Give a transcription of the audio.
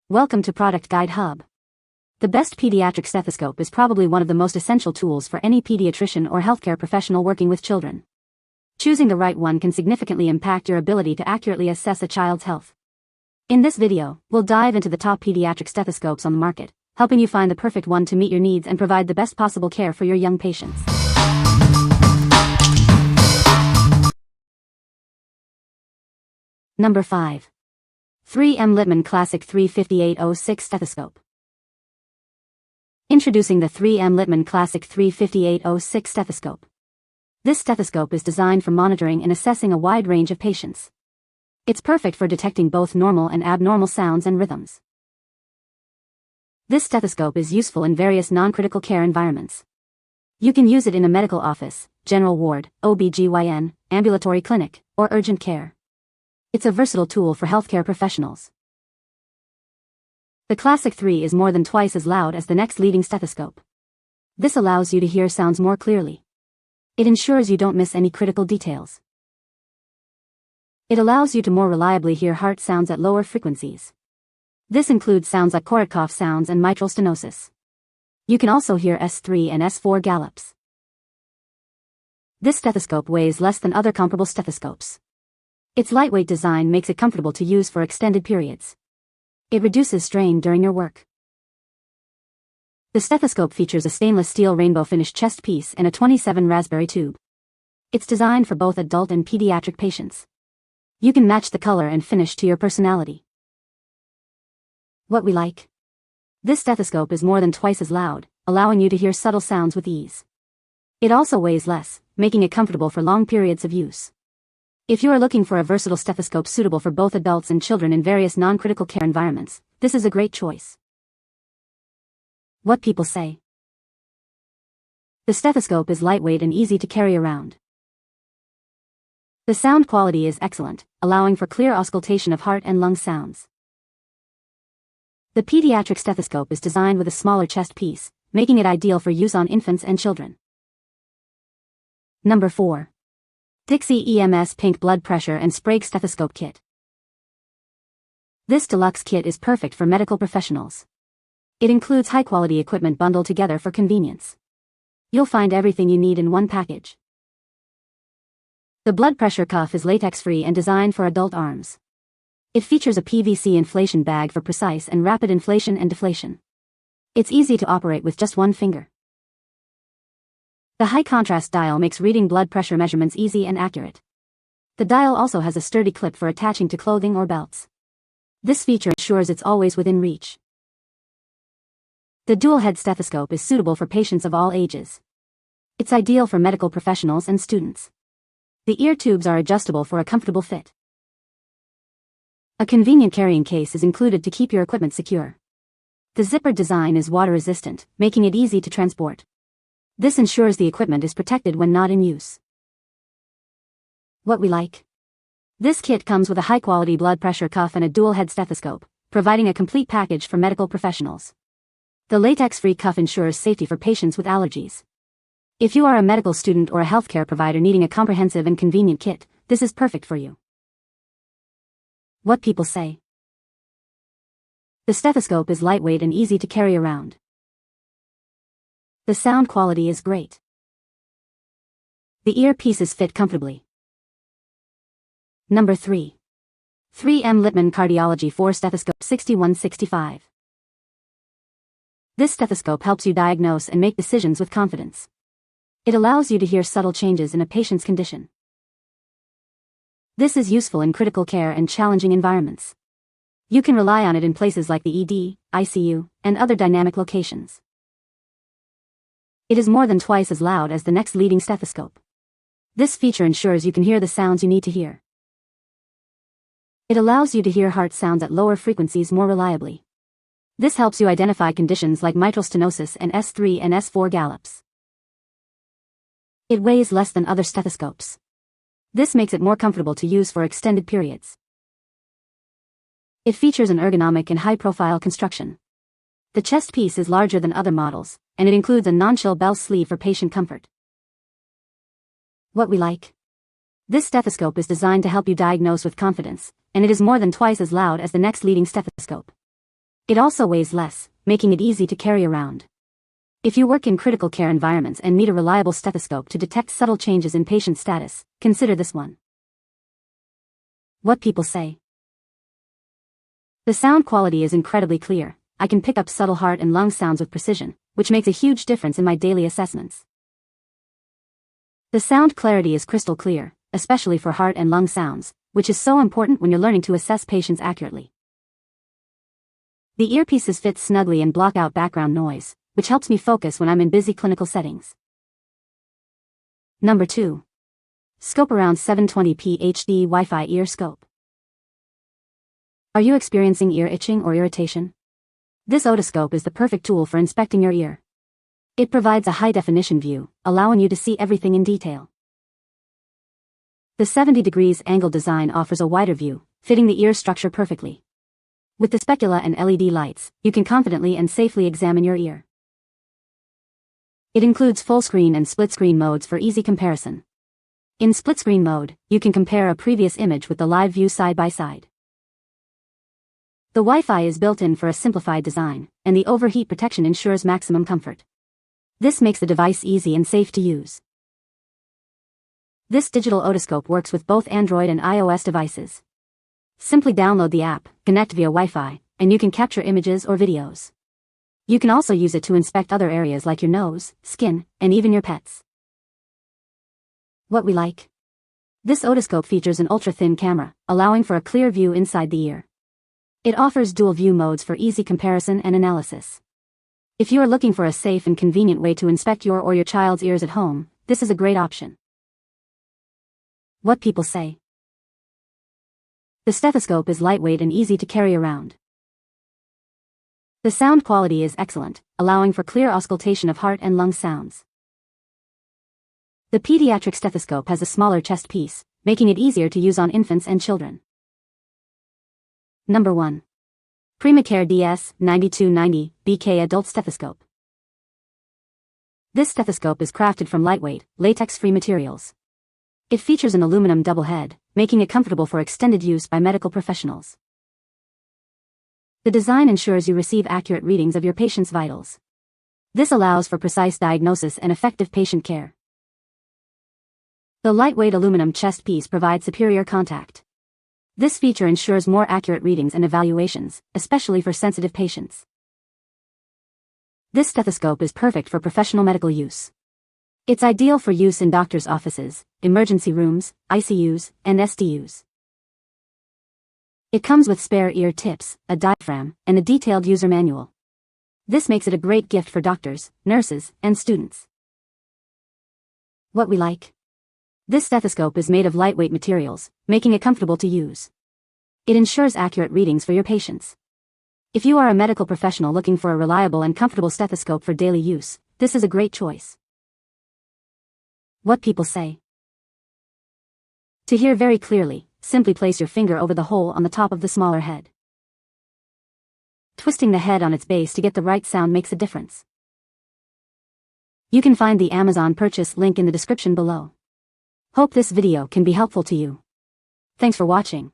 Welcome to Product Guide Hub. The best pediatric stethoscope is probably one of the most essential tools for any pediatrician or healthcare professional working with children. Choosing the right one can significantly impact your ability to accurately assess a child's health. In this video, we'll dive into the top pediatric stethoscopes on the market, helping you find the perfect one to meet your needs and provide the best possible care for your young patients. Number 5. 3M Littmann Classic 35806 Stethoscope. Introducing the 3M Littmann Classic 35806 Stethoscope. This stethoscope is designed for monitoring and assessing a wide range of patients. It's perfect for detecting both normal and abnormal sounds and rhythms. This stethoscope is useful in various non-critical care environments. You can use it in a medical office, general ward, OB/GYN, ambulatory clinic, or urgent care. It's a versatile tool for healthcare professionals. The Classic 3 is more than twice as loud as the next leading stethoscope. This allows you to hear sounds more clearly. It ensures you don't miss any critical details. It allows you to more reliably hear heart sounds at lower frequencies. This includes sounds like Korotkoff sounds and mitral stenosis. You can also hear S3 and S4 gallops. This stethoscope weighs less than other comparable stethoscopes. Its lightweight design makes it comfortable to use for extended periods. It reduces strain during your work. The stethoscope features a stainless steel rainbow finished chest piece and a 27 raspberry tube. It's designed for both adult and pediatric patients. You can match the color and finish to your personality. What we like. This stethoscope is more than twice as loud, allowing you to hear subtle sounds with ease. It also weighs less, making it comfortable for long periods of use. If you are looking for a versatile stethoscope suitable for both adults and children in various non-critical care environments, this is a great choice. What people say. The stethoscope is lightweight and easy to carry around. The sound quality is excellent, allowing for clear auscultation of heart and lung sounds. The pediatric stethoscope is designed with a smaller chest piece, making it ideal for use on infants and children. Number 4. Dixie EMS Pink Blood Pressure and Sprague Stethoscope Kit. This deluxe kit is perfect for medical professionals. It includes high-quality equipment bundled together for convenience. You'll find everything you need in one package. The blood pressure cuff is latex-free and designed for adult arms. It features a PVC inflation bag for precise and rapid inflation and deflation. It's easy to operate with just one finger. The high-contrast dial makes reading blood pressure measurements easy and accurate. The dial also has a sturdy clip for attaching to clothing or belts. This feature ensures it's always within reach. The dual-head stethoscope is suitable for patients of all ages. It's ideal for medical professionals and students. The ear tubes are adjustable for a comfortable fit. A convenient carrying case is included to keep your equipment secure. The zippered design is water-resistant, making it easy to transport. This ensures the equipment is protected when not in use. What we like. This kit comes with a high-quality blood pressure cuff and a dual-head stethoscope, providing a complete package for medical professionals. The latex-free cuff ensures safety for patients with allergies. If you are a medical student or a healthcare provider needing a comprehensive and convenient kit, this is perfect for you. What people say. The stethoscope is lightweight and easy to carry around. The sound quality is great. The earpieces fit comfortably. Number 3. 3M Littmann Cardiology 4 Stethoscope 6165. This stethoscope helps you diagnose and make decisions with confidence. It allows you to hear subtle changes in a patient's condition. This is useful in critical care and challenging environments. You can rely on it in places like the ED, ICU, and other dynamic locations. It is more than twice as loud as the next leading stethoscope. This feature ensures you can hear the sounds you need to hear. It allows you to hear heart sounds at lower frequencies more reliably. This helps you identify conditions like mitral stenosis and S3 and S4 gallops. It weighs less than other stethoscopes. This makes it more comfortable to use for extended periods. It features an ergonomic and high-profile construction. The chest piece is larger than other models, and it includes a non-chill bell sleeve for patient comfort. What we like. This stethoscope is designed to help you diagnose with confidence, and it is more than twice as loud as the next leading stethoscope. It also weighs less, making it easy to carry around. If you work in critical care environments and need a reliable stethoscope to detect subtle changes in patient status, consider this one. What people say. The sound quality is incredibly clear. I can pick up subtle heart and lung sounds with precision, which makes a huge difference in my daily assessments. The sound clarity is crystal clear, especially for heart and lung sounds, which is so important when you're learning to assess patients accurately. The earpieces fit snugly and block out background noise, which helps me focus when I'm in busy clinical settings. Number 2. ScopeAround 720p HD Wi-Fi Ear Scope. Are you experiencing ear itching or irritation? This otoscope is the perfect tool for inspecting your ear. It provides a high-definition view, allowing you to see everything in detail. The 70 degrees angle design offers a wider view, fitting the ear structure perfectly. With the specula and LED lights, you can confidently and safely examine your ear. It includes full-screen and split-screen modes for easy comparison. In split-screen mode, you can compare a previous image with the live view side by side. The Wi-Fi is built in for a simplified design, and the overheat protection ensures maximum comfort. This makes the device easy and safe to use. This digital otoscope works with both Android and iOS devices. Simply download the app, connect via Wi-Fi, and you can capture images or videos. You can also use it to inspect other areas like your nose, skin, and even your pets. What we like. This otoscope features an ultra-thin camera, allowing for a clear view inside the ear. It offers dual view modes for easy comparison and analysis. If you are looking for a safe and convenient way to inspect your or your child's ears at home, this is a great option. What people say. The stethoscope is lightweight and easy to carry around. The sound quality is excellent, allowing for clear auscultation of heart and lung sounds. The pediatric stethoscope has a smaller chest piece, making it easier to use on infants and children. Number 1. PrimaCare DS9290 BK Adult Stethoscope. This stethoscope is crafted from lightweight, latex-free materials. It features an aluminum double head, making it comfortable for extended use by medical professionals. The design ensures you receive accurate readings of your patient's vitals. This allows for precise diagnosis and effective patient care. The lightweight aluminum chest piece provides superior contact. This feature ensures more accurate readings and evaluations, especially for sensitive patients. This stethoscope is perfect for professional medical use. It's ideal for use in doctors' offices, emergency rooms, ICUs, and SDUs. It comes with spare ear tips, a diaphragm, and a detailed user manual. This makes it a great gift for doctors, nurses, and students. What we like. This stethoscope is made of lightweight materials, making it comfortable to use. It ensures accurate readings for your patients. If you are a medical professional looking for a reliable and comfortable stethoscope for daily use, this is a great choice. What people say. To hear very clearly, simply place your finger over the hole on the top of the smaller head. Twisting the head on its base to get the right sound makes a difference. You can find the Amazon purchase link in the description below. Hope this video can be helpful to you. Thanks for watching.